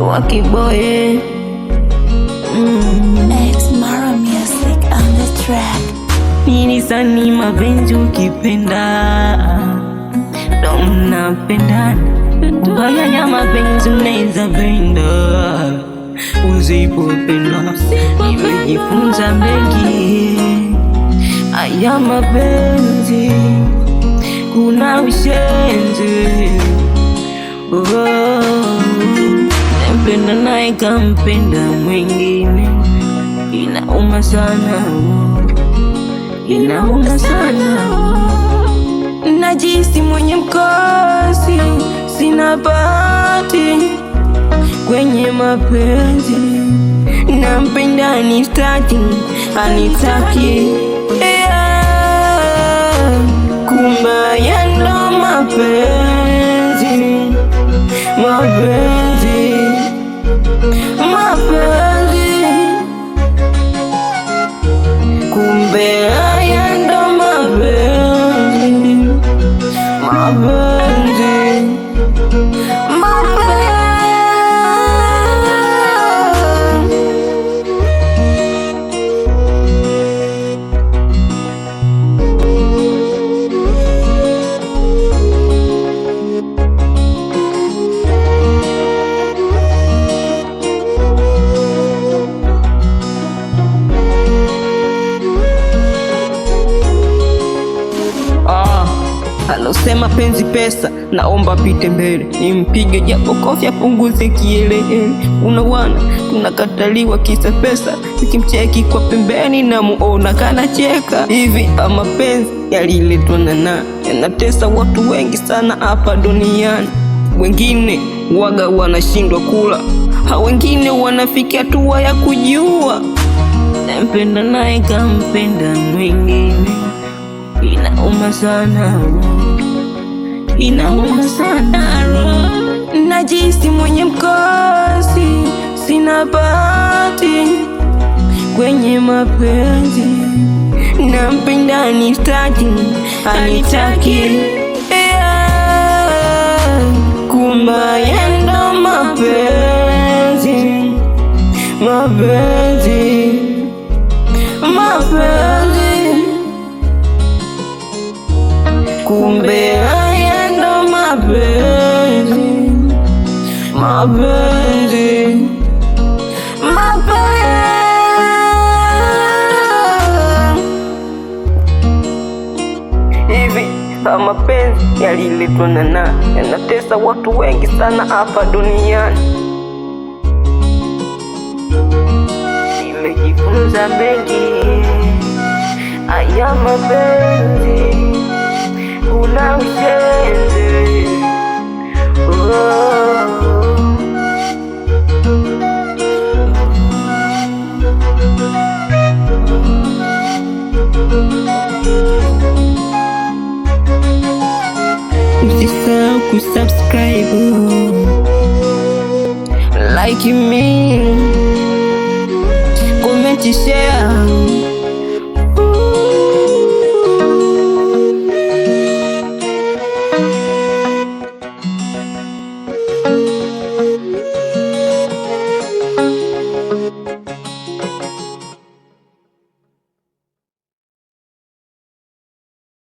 Wakiboy X-Mara Music on the track. nini sani mapenzi ukipenda ndo mnapendana, ubaya ya mapenzi unaweza penda usipopenda. Nimejifunza mengi aya mapenzi, kuna ushenzi mpenda naye kampenda mwingine, inauma sana, inauma sana. Najisi mwenye mkosi, sina bahati kwenye mapenzi, nampenda anitaki, anitaki kumbe yendo mapenzi, mapenzi, mapenzi, kumbe haya ndo mapenzi, mapenzi, mapenzi. Alosema penzi pesa, naomba pite mbele, nimpige japo kofi apunguze kielele. Kuna wana tunakataliwa kisa pesa, nikimcheki kwa pembeni na muona kana cheka. Hivi ama penzi yaliletwa na nani? Yanatesa watu wengi sana hapa duniani. Wengine waga wanashindwa kula, hao wengine wanafikia hatua ya kujiua. Nampenda naye kampenda mwingine, inauma sana, inauma sana. Najisi mwenye mkosi, sina bahati kwenye mapenzi, nampenda anitaki, anitaki kumba yendo mapenzi, mapenzi, mapenzi, kumbe haya ndo mapenzi, mapenzi, mapenzi. Hivi mapenzi yaliletwa na nani? Yanatesa watu wengi sana hapa duniani. Nimejifunza mengi aya mapenzi, kuna ushenzi Usisahau kusubscribe, like me, comment, share.